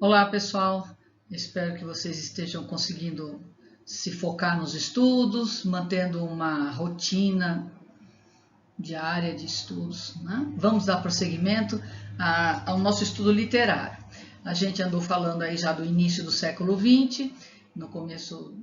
Olá, pessoal. Espero que vocês estejam conseguindo se focar nos estudos, mantendo uma rotina diária de estudos, né? Vamos dar prosseguimento ao nosso estudo literário. A gente andou falando aí já do início do século XX, no começo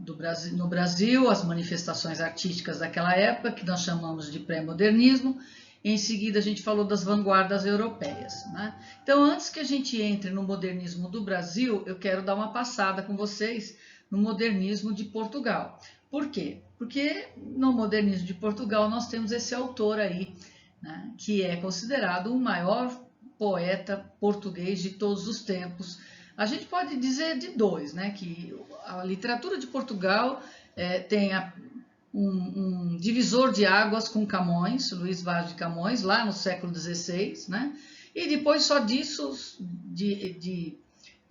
no Brasil, as manifestações artísticas daquela época, que nós chamamos de pré-modernismo. Em seguida, a gente falou das vanguardas europeias, né? Então, antes que a gente entre no modernismo do Brasil, eu quero dar uma passada com vocês no modernismo de Portugal. Por quê? Porque no modernismo de Portugal nós temos esse autor aí, né, que é considerado o maior poeta português de todos os tempos. A gente pode dizer de dois, né, que a literatura de Portugal tem um divisor de águas com Camões, Luís Vaz de Camões, lá no século XVI, né? E depois só disso, de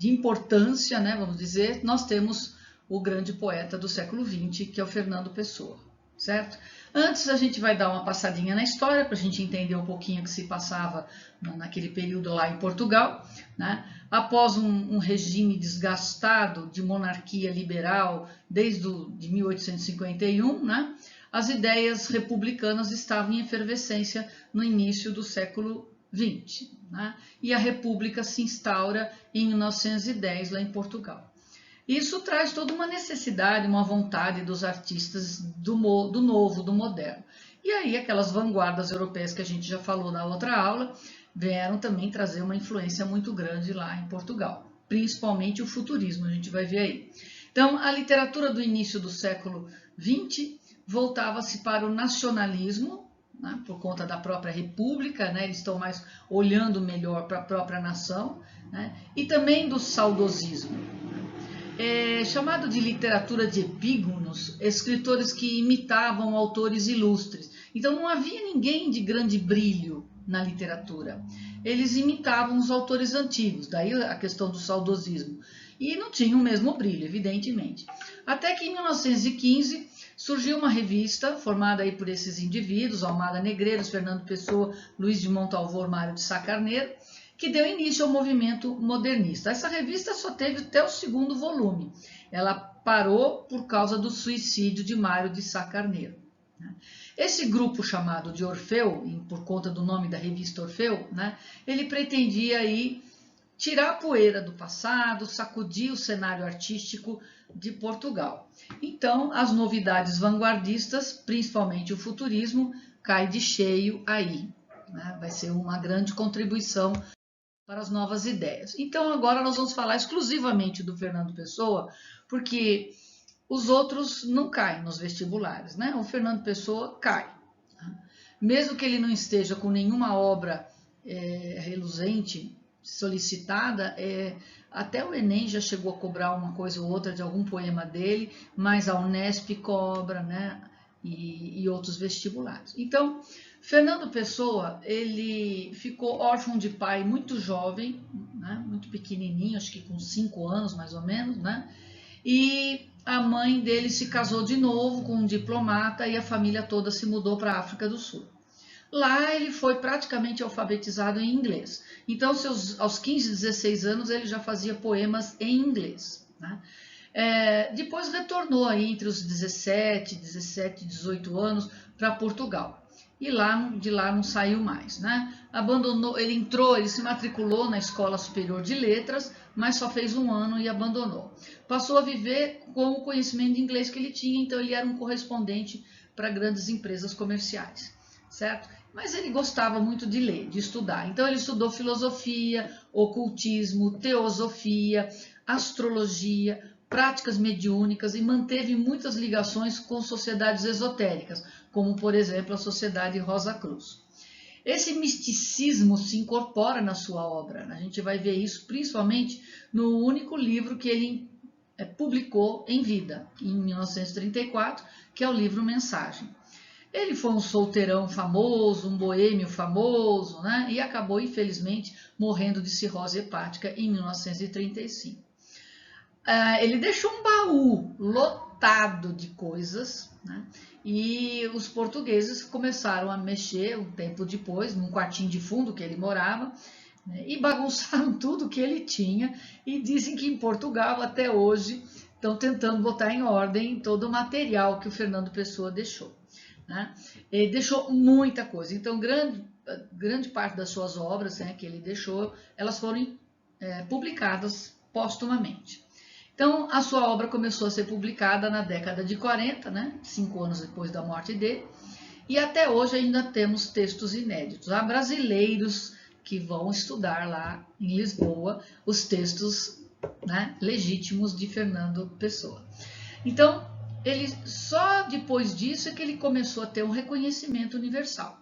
importância, né, vamos dizer, nós temos o grande poeta do século XX, que é o Fernando Pessoa, certo? Antes a gente vai dar uma passadinha na história, para a gente entender um pouquinho o que se passava naquele período lá em Portugal, né? Após um regime desgastado de monarquia liberal desde de 1851, né? As ideias republicanas estavam em efervescência no início do século XX, né? E a república se instaura em 1910 lá em Portugal. Isso traz toda uma necessidade, uma vontade dos artistas do novo, do moderno. E aí aquelas vanguardas europeias que a gente já falou na outra aula, vieram também trazer uma influência muito grande lá em Portugal, principalmente o futurismo, a gente vai ver aí. Então, a literatura do início do século XX voltava-se para o nacionalismo, né, por conta da própria república, né, eles estão mais olhando melhor para a própria nação, né, e também do saudosismo. Chamado de literatura de epígonos, escritores que imitavam autores ilustres. Então não havia ninguém de grande brilho na literatura. Eles imitavam os autores antigos, daí a questão do saudosismo. E não tinham o mesmo brilho, evidentemente. Até que em 1915 surgiu uma revista formada aí por esses indivíduos, Almada Negreiros, Fernando Pessoa, Luís de Montalvor, Mário de Sá Carneiro, que deu início ao movimento modernista. Essa revista só teve até o segundo volume. Ela parou por causa do suicídio de Mário de Sá Carneiro. Esse grupo chamado de Orfeu, por conta do nome da revista Orfeu, né, ele pretendia aí tirar a poeira do passado, sacudir o cenário artístico de Portugal. Então, as novidades vanguardistas, principalmente o futurismo, cai de cheio aí. Né? Vai ser uma grande contribuição para as novas ideias. Então, agora nós vamos falar exclusivamente do Fernando Pessoa, porque os outros não caem nos vestibulares, né? O Fernando Pessoa cai. Mesmo que ele não esteja com nenhuma obra reluzente solicitada, até o Enem já chegou a cobrar uma coisa ou outra de algum poema dele, mas a Unesp cobra, né? E outros vestibulares. Então, Fernando Pessoa, ele ficou órfão de pai muito jovem, né? Muito pequenininho, acho que com 5 anos mais ou menos, né? E a mãe dele se casou de novo com um diplomata e a família toda se mudou para a África do Sul. Lá ele foi praticamente alfabetizado em inglês. Então, aos 15, 16 anos, ele já fazia poemas em inglês. Né? Depois retornou aí entre os 17, 18 anos para Portugal. E de lá não saiu mais, né? Abandonou, ele se matriculou na Escola Superior de Letras, mas só fez 1 ano e abandonou. Passou a viver com o conhecimento de inglês que ele tinha, então ele era um correspondente para grandes empresas comerciais, certo? Mas ele gostava muito de ler, de estudar. Então ele estudou filosofia, ocultismo, teosofia, astrologia, práticas mediúnicas e manteve muitas ligações com sociedades esotéricas, como por exemplo a Sociedade Rosa Cruz. Esse misticismo se incorpora na sua obra, a gente vai ver isso principalmente no único livro que ele publicou em vida, em 1934, que é o livro Mensagem. Ele foi um solteirão famoso, um boêmio famoso, né? E acabou, infelizmente, morrendo de cirrose hepática em 1935. Ele deixou um baú lotado de coisas, né? E os portugueses começaram a mexer um tempo depois, num quartinho de fundo que ele morava, né? E bagunçaram tudo que ele tinha e dizem que em Portugal até hoje estão tentando botar em ordem todo o material que o Fernando Pessoa deixou, né? Ele deixou muita coisa, então grande parte das suas obras, né, que ele deixou, elas foram publicadas póstumamente. Então, a sua obra começou a ser publicada na década de 40, né, 5 anos depois da morte dele, e até hoje ainda temos textos inéditos. Há brasileiros que vão estudar lá em Lisboa os textos, né, legítimos de Fernando Pessoa. Então, ele só depois disso é que ele começou a ter um reconhecimento universal,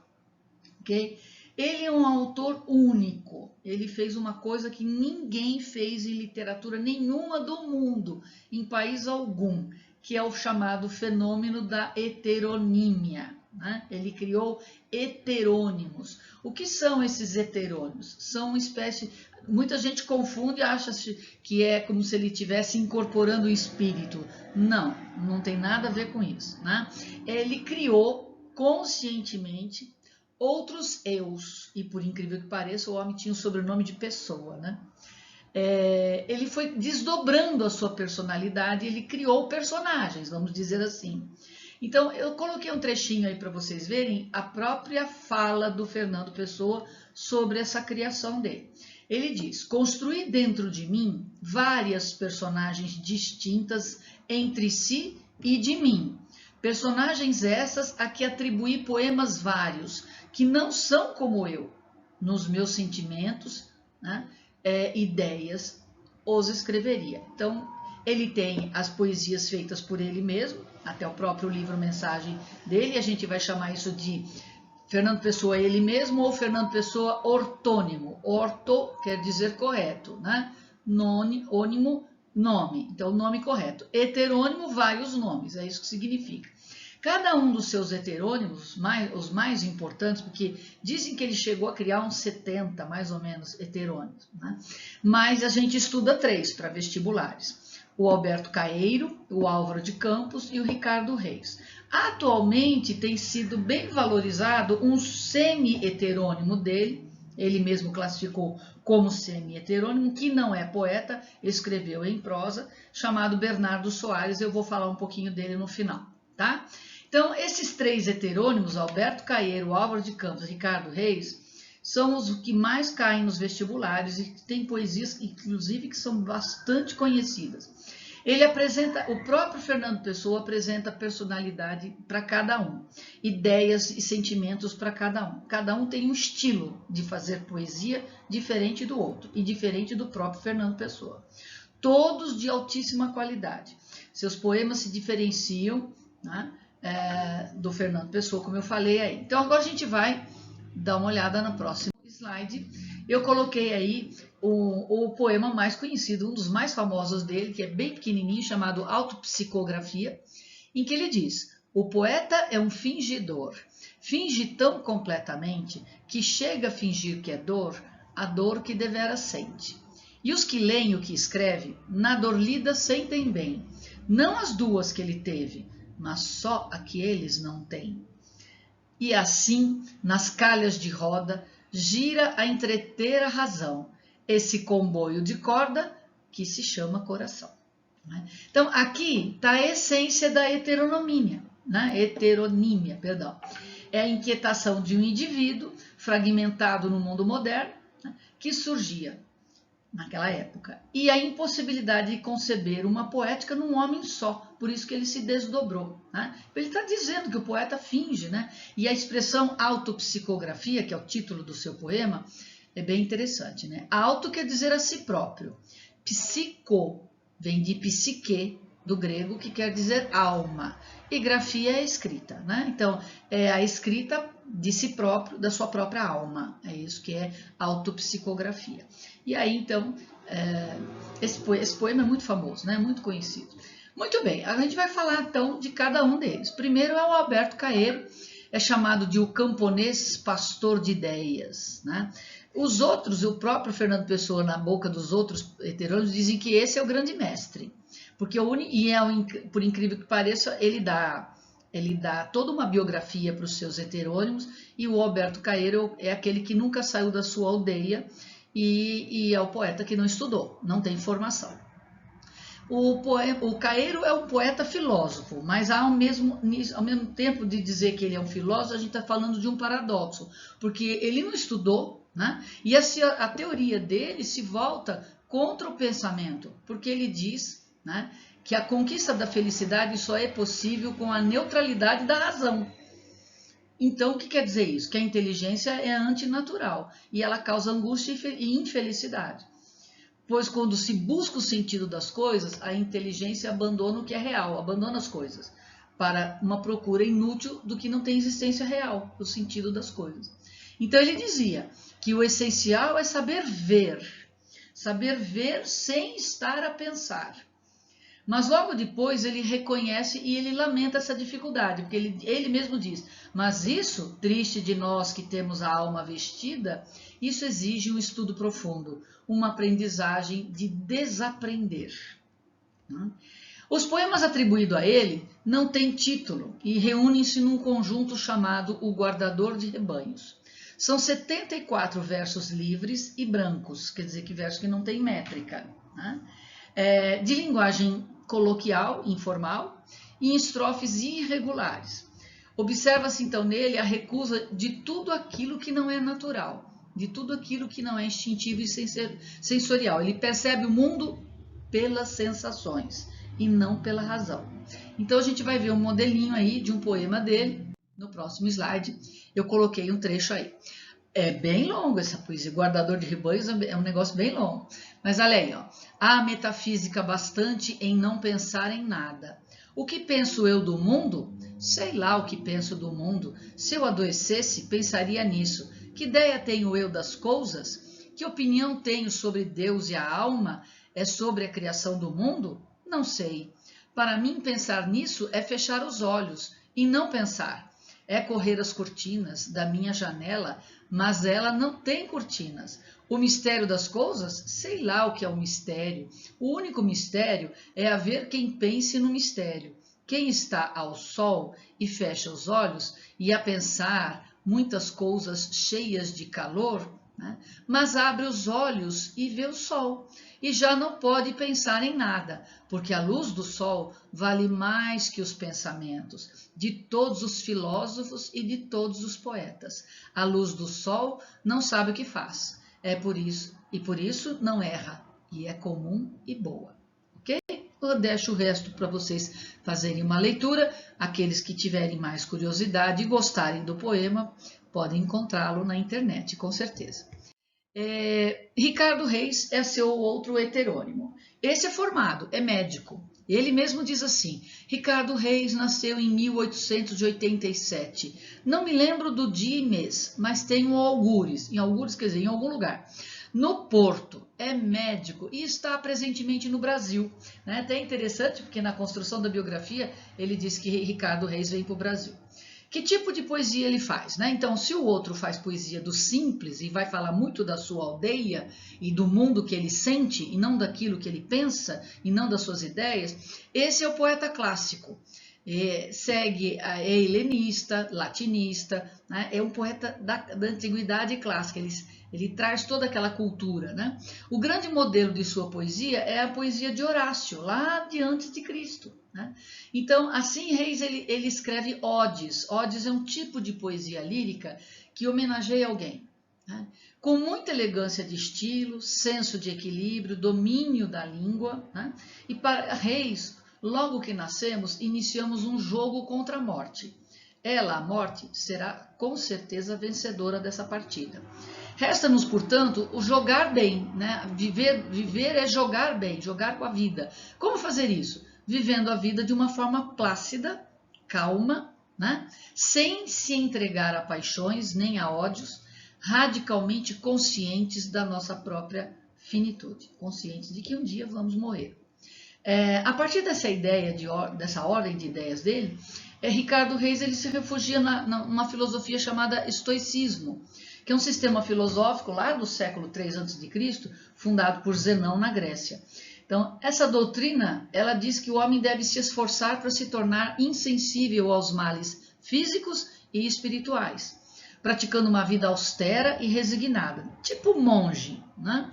ok? Ele é um autor único, ele fez uma coisa que ninguém fez em literatura nenhuma do mundo, em país algum, que é o chamado fenômeno da heteronímia, né? Ele criou heterônimos. O que são esses heterônimos? São uma espécie... Muita gente confunde e acha que é como se ele estivesse incorporando o espírito. Não, não tem nada a ver com isso, né? Ele criou conscientemente outros eus, e por incrível que pareça, o homem tinha o sobrenome de Pessoa, né? Ele foi desdobrando a sua personalidade, ele criou personagens, vamos dizer assim. Então, eu coloquei um trechinho aí para vocês verem a própria fala do Fernando Pessoa sobre essa criação dele. Ele diz: construí dentro de mim várias personagens distintas entre si e de mim. Personagens essas a que atribuí poemas vários, que não são como eu, nos meus sentimentos, né, ideias, os escreveria. Então, ele tem as poesias feitas por ele mesmo, até o próprio livro Mensagem dele, a gente vai chamar isso de Fernando Pessoa ele mesmo ou Fernando Pessoa ortônimo. Orto quer dizer correto, né? Ônimo, nome, então o nome correto. Heterônimo, vários nomes, é isso que significa. Cada um dos seus heterônimos, os mais importantes, porque dizem que ele chegou a criar uns 70, mais ou menos, heterônimos, né? Mas a gente estuda 3 para vestibulares. O Alberto Caeiro, o Álvaro de Campos e o Ricardo Reis. Atualmente tem sido bem valorizado um semi-heterônimo dele, ele mesmo classificou como semi-heterônimo, que não é poeta, escreveu em prosa, chamado Bernardo Soares. Eu vou falar um pouquinho dele no final, tá? Então, esses 3 heterônimos, Alberto Caeiro, Álvaro de Campos e Ricardo Reis, são os que mais caem nos vestibulares e tem poesias, inclusive, que são bastante conhecidas. O próprio Fernando Pessoa apresenta personalidade para cada um, ideias e sentimentos para cada um. Cada um tem um estilo de fazer poesia diferente do outro e diferente do próprio Fernando Pessoa. Todos de altíssima qualidade. Seus poemas se diferenciam, né, do Fernando Pessoa, como eu falei aí. Então agora a gente vai dar uma olhada no próximo slide. Eu coloquei aí o poema mais conhecido, um dos mais famosos dele, que é bem pequenininho, chamado Autopsicografia, em que ele diz: o poeta é um fingidor, finge tão completamente que chega a fingir que é dor, a dor que devera sente. E os que leem o que escreve, na dor lida sentem bem, não as duas que ele teve, mas só a que eles não têm. E assim, nas calhas de roda, gira a entreter a razão, esse comboio de corda que se chama coração. Então, aqui está a essência da heteronímia, né? Heteronímia, perdão. É a inquietação de um indivíduo fragmentado no mundo moderno, né, que surgia naquela época, e a impossibilidade de conceber uma poética num homem só, por isso que ele se desdobrou, né? Ele está dizendo que o poeta finge, né? E a expressão autopsicografia, que é o título do seu poema, é bem interessante, né? Auto quer dizer a si próprio, psico vem de psique, do grego, que quer dizer alma, e grafia é escrita, né? Então, é a escrita de si próprio, da sua própria alma, é isso que é autopsicografia. E aí, então, esse poema é muito famoso, né? Muito conhecido. Muito bem, a gente vai falar, então, de cada um deles. Primeiro é o Alberto Caeiro, é chamado de o camponês pastor de ideias, né? Os outros, o próprio Fernando Pessoa, na boca dos outros heterônimos, dizem que esse é o grande mestre, porque por incrível que pareça, ele dá toda uma biografia para os seus heterônimos, e o Alberto Caeiro é aquele que nunca saiu da sua aldeia e é o poeta que não estudou, não tem formação. O Caeiro é um poeta filósofo, mas ao mesmo tempo de dizer que ele é um filósofo, a gente está falando de um paradoxo, porque ele não estudou, né? E a teoria dele se volta contra o pensamento, porque ele diz, né, que a conquista da felicidade só é possível com a neutralidade da razão. Então, o que quer dizer isso? Que a inteligência é antinatural e ela causa angústia e infelicidade. Pois quando se busca o sentido das coisas, a inteligência abandona o que é real, abandona as coisas, para uma procura inútil do que não tem existência real, o sentido das coisas. Então ele dizia que o essencial é saber ver sem estar a pensar. Mas logo depois ele reconhece e ele lamenta essa dificuldade, porque ele mesmo diz, mas isso, triste de nós que temos a alma vestida, isso exige um estudo profundo, uma aprendizagem de desaprender. Os poemas atribuídos a ele não têm título e reúnem-se num conjunto chamado O Guardador de Rebanhos. São 74 versos livres e brancos, quer dizer que versos que não tem métrica, né? De linguagem coloquial, informal, e em estrofes irregulares. Observa-se então nele a recusa de tudo aquilo que não é natural, de tudo aquilo que não é instintivo e sensorial. Ele percebe o mundo pelas sensações e não pela razão. Então a gente vai ver um modelinho aí de um poema dele no próximo slide. Eu coloquei um trecho aí. É bem longo essa poesia, Guardador de Rebanhos é um negócio bem longo. Mas olha aí, ó. Há metafísica bastante em não pensar em nada. O que penso eu do mundo? Sei lá o que penso do mundo. Se eu adoecesse, pensaria nisso. Que ideia tenho eu das coisas? Que opinião tenho sobre Deus e a alma? É sobre a criação do mundo? Não sei. Para mim, pensar nisso é fechar os olhos e não pensar. É correr as cortinas da minha janela, mas ela não tem cortinas. O mistério das coisas? Sei lá o que é o mistério. O único mistério é haver quem pense no mistério. Quem está ao sol e fecha os olhos e a pensar muitas coisas cheias de calor, né? Mas abre os olhos e vê o sol. E já não pode pensar em nada, porque a luz do sol vale mais que os pensamentos de todos os filósofos e de todos os poetas. A luz do sol não sabe o que faz, por isso não erra, e é comum e boa. Ok? Eu deixo o resto para vocês fazerem uma leitura. Aqueles que tiverem mais curiosidade e gostarem do poema, podem encontrá-lo na internet, com certeza. Ricardo Reis é seu outro heterônimo. Esse é formado, é médico. Ele mesmo diz assim, Ricardo Reis nasceu em 1887. Não me lembro do dia e mês, mas tenho algures, quer dizer, em algum lugar. No Porto, é médico e está presentemente no Brasil. Né? Até interessante, porque na construção da biografia ele diz que Ricardo Reis veio para o Brasil. Que tipo de poesia ele faz? Né? Então, se o outro faz poesia do simples e vai falar muito da sua aldeia e do mundo que ele sente e não daquilo que ele pensa e não das suas ideias, esse é o poeta clássico. É helenista, latinista, né? É um poeta da antiguidade clássica, ele traz toda aquela cultura. Né? O grande modelo de sua poesia é a poesia de Horácio, lá de antes de Cristo. Né? Então, assim, Reis ele escreve odes. Odes é um tipo de poesia lírica que homenageia alguém. Né? Com muita elegância de estilo, senso de equilíbrio, domínio da língua. Né? E para Reis, logo que nascemos, iniciamos um jogo contra a morte. Ela, a morte, será com certeza vencedora dessa partida. Resta-nos, portanto, o jogar bem. Né? Viver é jogar bem, jogar com a vida. Como fazer isso? Vivendo a vida de uma forma plácida, calma, né? Sem se entregar a paixões nem a ódios, radicalmente conscientes da nossa própria finitude, conscientes de que um dia vamos morrer. A partir dessa ideia, dessa ordem de ideias dele, Ricardo Reis ele se refugia numa filosofia chamada estoicismo, que é um sistema filosófico lá do século III a.C., fundado por Zenão na Grécia. Então, essa doutrina, ela diz que o homem deve se esforçar para se tornar insensível aos males físicos e espirituais. praticando uma vida austera e resignada, tipo monge, né?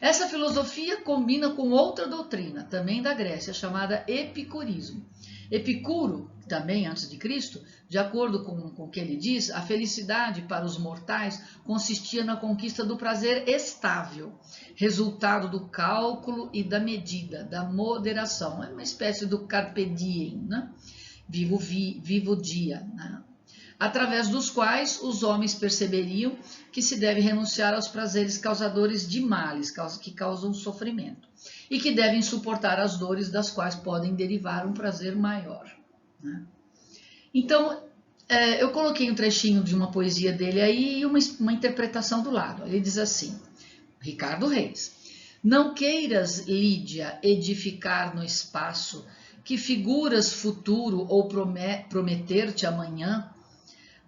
Essa filosofia combina com outra doutrina, também da Grécia, chamada epicurismo. Epicuro, também antes de Cristo, de acordo com o que ele diz, a felicidade para os mortais consistia na conquista do prazer estável, resultado do cálculo e da medida, da moderação. É uma espécie do carpe diem, né? Vivo o dia, né? Através dos quais os homens perceberiam que se deve renunciar aos prazeres causadores de males, que causam sofrimento, e que devem suportar as dores das quais podem derivar um prazer maior, né? Então, eu coloquei um trechinho de uma poesia dele aí e uma interpretação do lado. Ele diz assim, Ricardo Reis: não queiras, Lídia, edificar no espaço que figuras futuro ou prometer-te amanhã.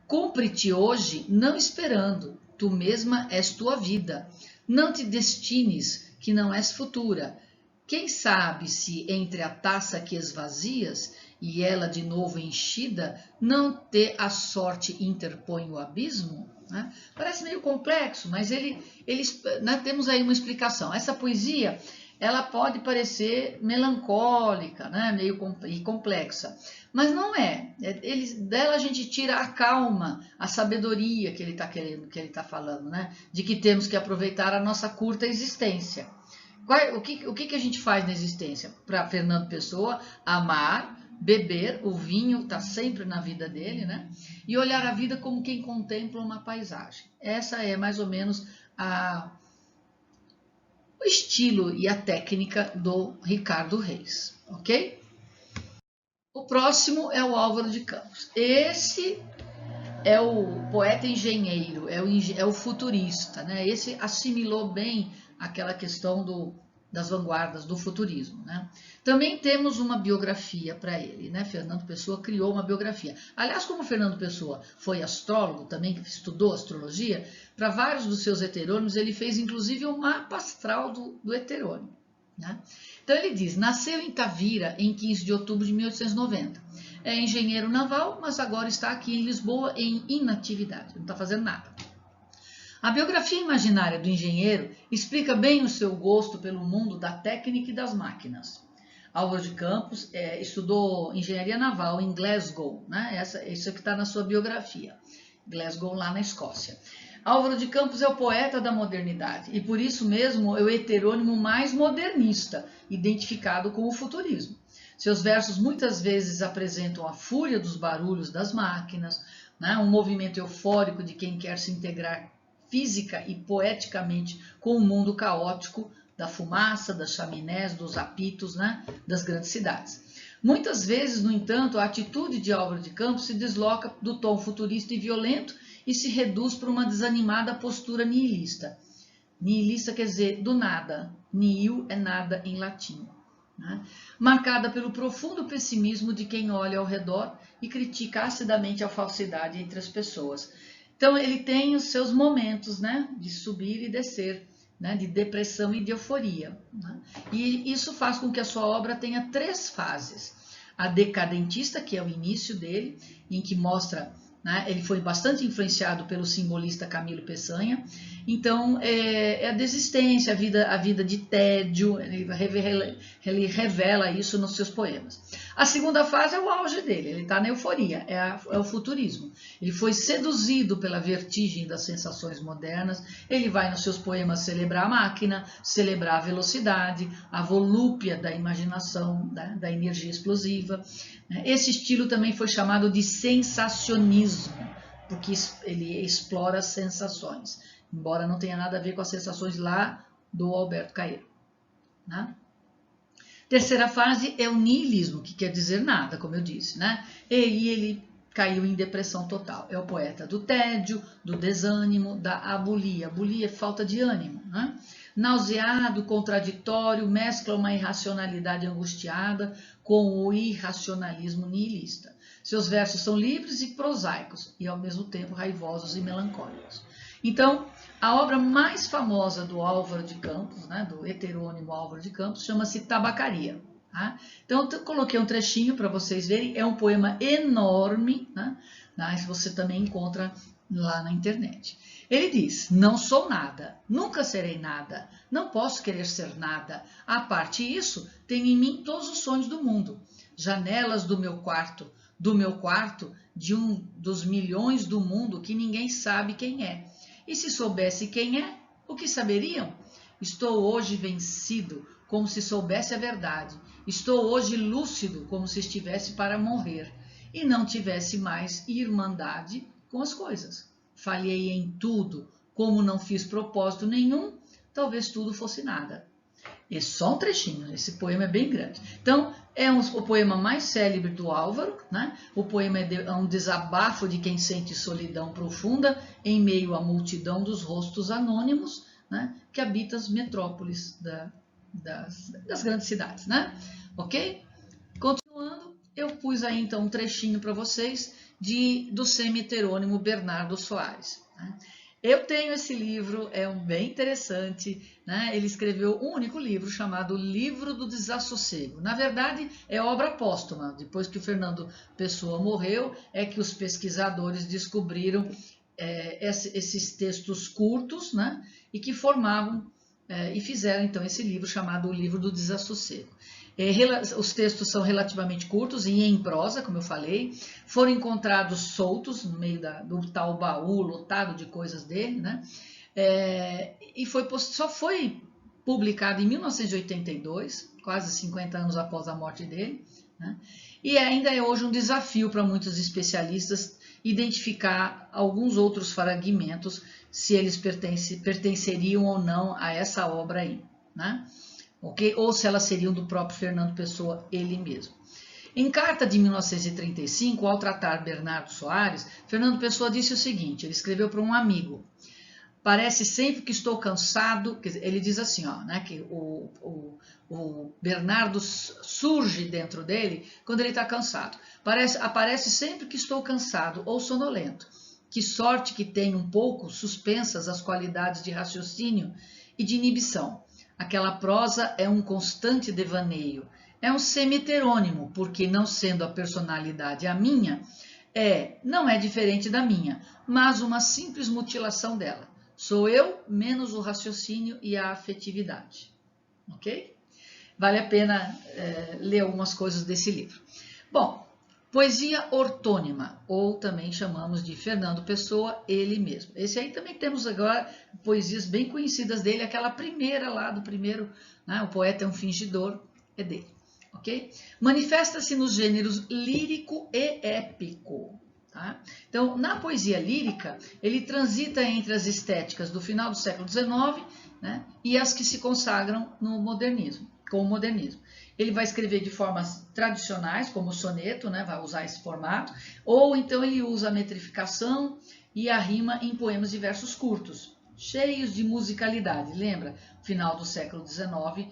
Cumpre-te hoje não esperando, tu mesma és tua vida. Não te destines, que não és futura. Quem sabe se entre a taça que esvazias e ela de novo enchida, não te a sorte interpõe o abismo? Né? Parece meio complexo, mas nós temos aí uma explicação. Essa poesia, ela pode parecer melancólica, né? Meio complexa, mas não é. Dela a gente tira a calma, a sabedoria que ele está querendo, que ele está falando, né? De que temos que aproveitar a nossa curta existência. O que a gente faz na existência? Para Fernando Pessoa, amar, beber, o vinho está sempre na vida dele, né? E olhar a vida como quem contempla uma paisagem. Essa é mais ou menos o estilo e a técnica do Ricardo Reis, ok? O próximo é o Álvaro de Campos. Esse é o poeta engenheiro, é o futurista, né? Esse assimilou bem aquela questão das vanguardas, do futurismo, né? Também temos uma biografia para ele, né? Fernando Pessoa criou uma biografia. Aliás, como Fernando Pessoa foi astrólogo, também estudou astrologia, para vários dos seus heterônimos ele fez inclusive um mapa astral do heterônimo, né? Então ele diz, nasceu em Tavira em 15 de outubro de 1890. É engenheiro naval, mas agora está aqui em Lisboa em inatividade, não está fazendo nada. A biografia imaginária do engenheiro explica bem o seu gosto pelo mundo da técnica e das máquinas. Álvaro de Campos estudou engenharia naval em Glasgow, né? Isso que está na sua biografia, Glasgow, lá na Escócia. Álvaro de Campos é o poeta da modernidade e por isso mesmo é o heterônimo mais modernista, identificado com o futurismo. Seus versos muitas vezes apresentam a fúria dos barulhos das máquinas, né? Um movimento eufórico de quem quer se integrar física e poeticamente com o mundo caótico da fumaça, das chaminés, dos apitos, né? Das grandes cidades. Muitas vezes, no entanto, a atitude de Álvaro de Campos se desloca do tom futurista e violento e se reduz para uma desanimada postura nihilista. Nihilista quer dizer do nada, nihil é nada em latim, né? Marcada pelo profundo pessimismo de quem olha ao redor e critica acidamente a falsidade entre as pessoas. Então ele tem os seus momentos, né, de subir e descer, né, de depressão e de euforia, né? E isso faz com que a sua obra tenha 3 fases. A decadentista, que é o início dele, em que mostra, né, ele foi bastante influenciado pelo simbolista Camilo Peçanha. Então, é a desistência, a vida de tédio, ele revela isso nos seus poemas. A segunda fase é o auge dele, ele está na euforia, é o futurismo. Ele foi seduzido pela vertigem das sensações modernas, ele vai nos seus poemas celebrar a máquina, celebrar a velocidade, a volúpia da imaginação, da energia explosiva. Esse estilo também foi chamado de sensacionismo, porque ele explora as sensações, embora não tenha nada a ver com as sensações lá do Alberto Caeiro, né? Terceira fase é o niilismo, que quer dizer nada, como eu disse, né? Ele caiu em depressão total. É o poeta do tédio, do desânimo, da abulia. Abulia é falta de ânimo, né? Nauseado, contraditório, mescla uma irracionalidade angustiada com o irracionalismo nihilista. Seus versos são livres e prosaicos, e ao mesmo tempo raivosos e melancólicos. Então, a obra mais famosa do Álvaro de Campos, né, do heterônimo Álvaro de Campos, chama-se Tabacaria. Tá? Então, eu coloquei um trechinho para vocês verem, é um poema enorme, né? Você também encontra lá na internet. Ele diz: não sou nada, nunca serei nada, não posso querer ser nada. A parte isso, tenho em mim todos os sonhos do mundo. Janelas do meu quarto, de um dos milhões do mundo que ninguém sabe quem é. E se soubesse quem é, o que saberiam? Estou hoje vencido, como se soubesse a verdade. Estou hoje lúcido, como se estivesse para morrer e não tivesse mais irmandade com as coisas. Falhei em tudo, como não fiz propósito nenhum, talvez tudo fosse nada. É só um trechinho, esse poema é bem grande. Então, é o poema mais célebre do Álvaro, né? O poema é um desabafo de quem sente solidão profunda em meio à multidão dos rostos anônimos, né? Que habita as metrópoles das grandes cidades, né? Ok? Continuando, eu pus aí então um trechinho para vocês do semi-heterônimo Bernardo Soares, né? Eu tenho esse livro, é bem interessante, né? Ele escreveu um único livro chamado Livro do Desassossego. Na verdade, é obra póstuma. Depois que o Fernando Pessoa morreu, é que os pesquisadores descobriram esses textos curtos, né? E que formavam e fizeram então esse livro chamado O Livro do Desassossego. Os textos são relativamente curtos e em prosa, como eu falei, foram encontrados soltos no meio do tal baú lotado de coisas dele, né? E só foi publicado em 1982, quase 50 anos após a morte dele, né? E ainda é hoje um desafio para muitos especialistas identificar alguns outros fragmentos, se eles pertenceriam ou não a essa obra aí, né? Okay? Ou se elas seriam do próprio Fernando Pessoa, ele mesmo. Em carta de 1935, ao tratar Bernardo Soares, Fernando Pessoa disse o seguinte, ele escreveu para um amigo: parece sempre que estou cansado, ele diz assim, ó, né, que o Bernardo surge dentro dele quando ele está cansado. Aparece sempre que estou cansado ou sonolento. Que sorte que tenho um pouco suspensas as qualidades de raciocínio e de inibição. Aquela prosa é um constante devaneio. É um semi-heterônimo, porque não sendo a personalidade a minha, não é diferente da minha, mas uma simples mutilação dela. Sou eu menos o raciocínio e a afetividade. Ok? Vale a pena ler algumas coisas desse livro. Bom, poesia ortônima, ou também chamamos de Fernando Pessoa, ele mesmo. Esse aí também temos agora poesias bem conhecidas dele, aquela primeira lá do primeiro, né, O Poeta é um Fingidor, é dele. Ok? Manifesta-se nos gêneros lírico e épico. Tá? Então, na poesia lírica, ele transita entre as estéticas do final do século XIX, né, e as que se consagram no modernismo, com o modernismo. Ele vai escrever de formas tradicionais, como o soneto, né, vai usar esse formato, ou então ele usa a metrificação e a rima em poemas de versos curtos, cheios de musicalidade. Lembra? Final do século XIX,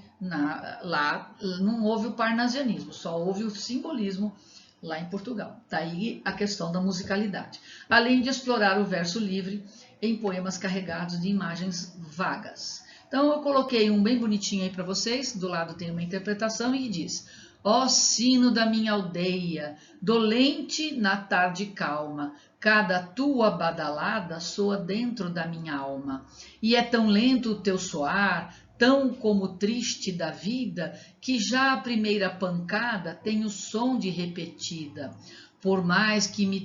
lá não houve o parnasianismo, só houve o simbolismo lá em Portugal. Daí a questão da musicalidade. Além de explorar o verso livre em poemas carregados de imagens vagas. Então eu coloquei um bem bonitinho aí para vocês, do lado tem uma interpretação e diz: ó sino da minha aldeia, dolente na tarde calma, cada tua badalada soa dentro da minha alma. E é tão lento o teu soar, tão como triste da vida, que já a primeira pancada tem o som de repetida. Por mais que me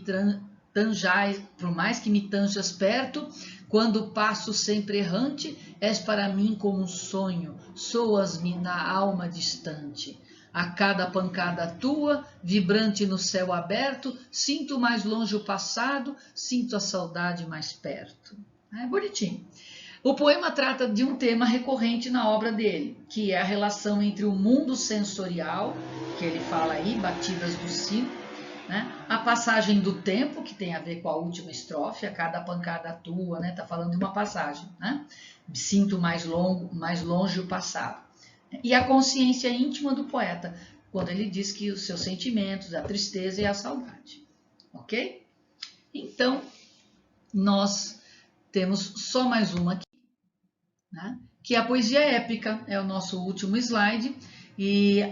tanjas perto, quando passo sempre errante, és para mim como um sonho, soas-me na alma distante. A cada pancada tua, vibrante no céu aberto, sinto mais longe o passado, sinto a saudade mais perto. É bonitinho. O poema trata de um tema recorrente na obra dele, que é a relação entre o mundo sensorial, que ele fala aí, batidas do sino, né? A passagem do tempo, que tem a ver com a última estrofe, a cada pancada tua, né? Tá falando de uma passagem, né? Sinto mais longe o passado. E a consciência íntima do poeta, quando ele diz que os seus sentimentos, a tristeza e a saudade. Ok? Então, nós temos só mais uma aqui, né? Que é a poesia épica, é o nosso último slide, e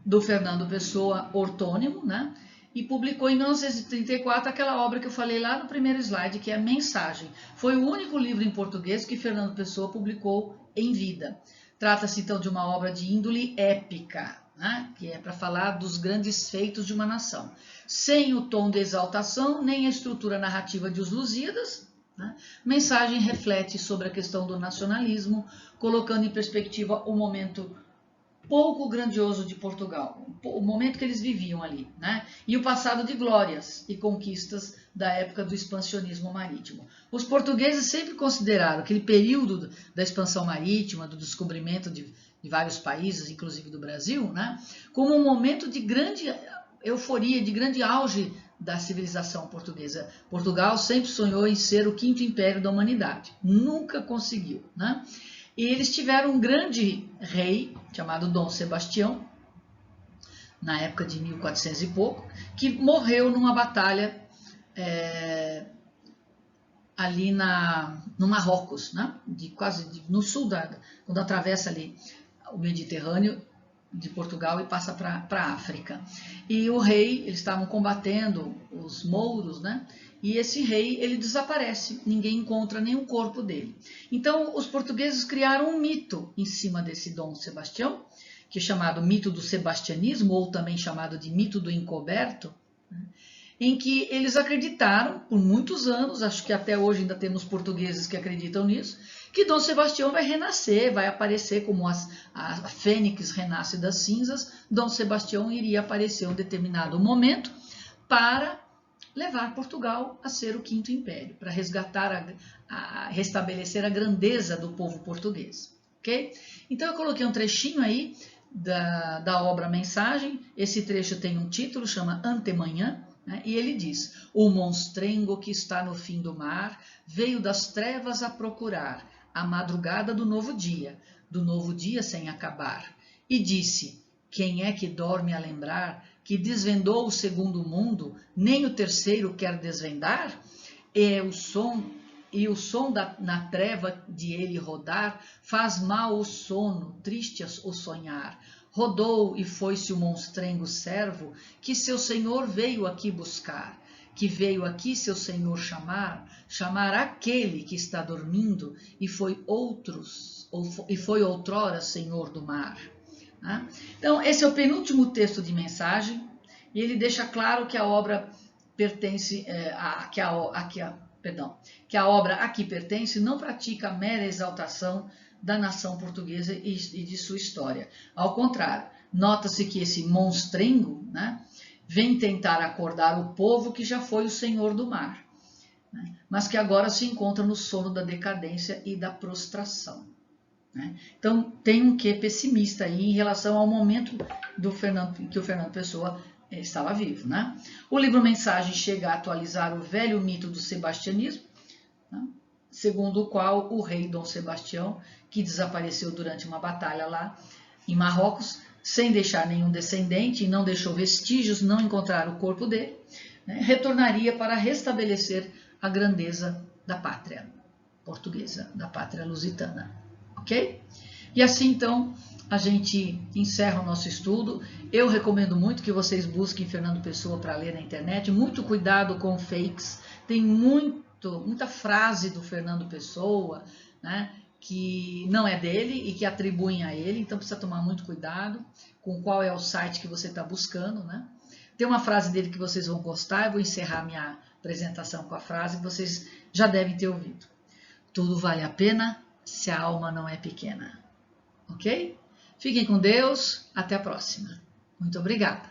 do Fernando Pessoa, ortônimo, né? e publicou em 1934 aquela obra que eu falei lá no primeiro slide, que é a Mensagem. Foi o único livro em português que Fernando Pessoa publicou em vida. Trata-se então de uma obra de índole épica, né? Que é para falar dos grandes feitos de uma nação, sem o tom de exaltação, nem a estrutura narrativa de Os Lusíadas. Né? Mensagem reflete sobre a questão do nacionalismo, colocando em perspectiva o momento pouco grandioso de Portugal, o momento que eles viviam ali, né? E o passado de glórias e conquistas da época do expansionismo marítimo. Os portugueses sempre consideraram aquele período da expansão marítima, do descobrimento de vários países, inclusive do Brasil, né? Como um momento de grande euforia, de grande auge da civilização portuguesa. Portugal sempre sonhou em ser o quinto império da humanidade, nunca conseguiu, né? E eles tiveram um grande rei, chamado Dom Sebastião, na época de 1400 e pouco, que morreu numa batalha ali no Marrocos, né? No sul, quando atravessa ali o Mediterrâneo de Portugal e passa para a África. E o rei, eles estavam combatendo os mouros, né? E esse rei, ele desaparece, ninguém encontra nenhum corpo dele. Então, os portugueses criaram um mito em cima desse Dom Sebastião, que é chamado mito do sebastianismo, ou também chamado de mito do encoberto, né? Em que eles acreditaram, por muitos anos, acho que até hoje ainda temos portugueses que acreditam nisso, que Dom Sebastião vai renascer, vai aparecer como a fênix renasce das cinzas. Dom Sebastião iria aparecer em um determinado momento para levar Portugal a ser o quinto império, para resgatar, restabelecer a grandeza do povo português. Ok? Então eu coloquei um trechinho aí da obra Mensagem. Esse trecho tem um título, chama Antemanhã, né? E ele diz: o monstrengo que está no fim do mar veio das trevas a procurar a madrugada do novo dia sem acabar, e disse: quem é que dorme a lembrar que desvendou o segundo mundo, nem o terceiro quer desvendar? O som na treva de ele rodar faz mal o sono, triste o sonhar. Rodou e foi-se o monstrengo servo que seu senhor veio aqui buscar, que veio aqui seu senhor chamar aquele que está dormindo e foi outrora senhor do mar. Então, esse é o penúltimo texto de Mensagem, e ele deixa claro que a obra pertence, que a obra a que pertence não pratica a mera exaltação da nação portuguesa e de sua história. Ao contrário, nota-se que esse monstrengo, né, vem tentar acordar o povo que já foi o senhor do mar, né, mas que agora se encontra no sono da decadência e da prostração. Então, tem um quê pessimista aí em relação ao momento que o Fernando Pessoa estava vivo. Né? O livro Mensagem chega a atualizar o velho mito do sebastianismo, né? Segundo o qual o rei Dom Sebastião, que desapareceu durante uma batalha lá em Marrocos, sem deixar nenhum descendente e não deixou vestígios, não encontraram o corpo dele, né? Retornaria para restabelecer a grandeza da pátria portuguesa, da pátria lusitana. Ok? E assim, então, a gente encerra o nosso estudo. Eu recomendo muito que vocês busquem Fernando Pessoa para ler na internet. Muito cuidado com fakes. Tem muita frase do Fernando Pessoa, né, que não é dele e que atribuem a ele. Então, precisa tomar muito cuidado com qual é o site que você está buscando. Né? Tem uma frase dele que vocês vão gostar. Eu vou encerrar minha apresentação com a frase que vocês já devem ter ouvido. Tudo vale a pena se a alma não é pequena. Ok? Fiquem com Deus. Até a próxima. Muito obrigada.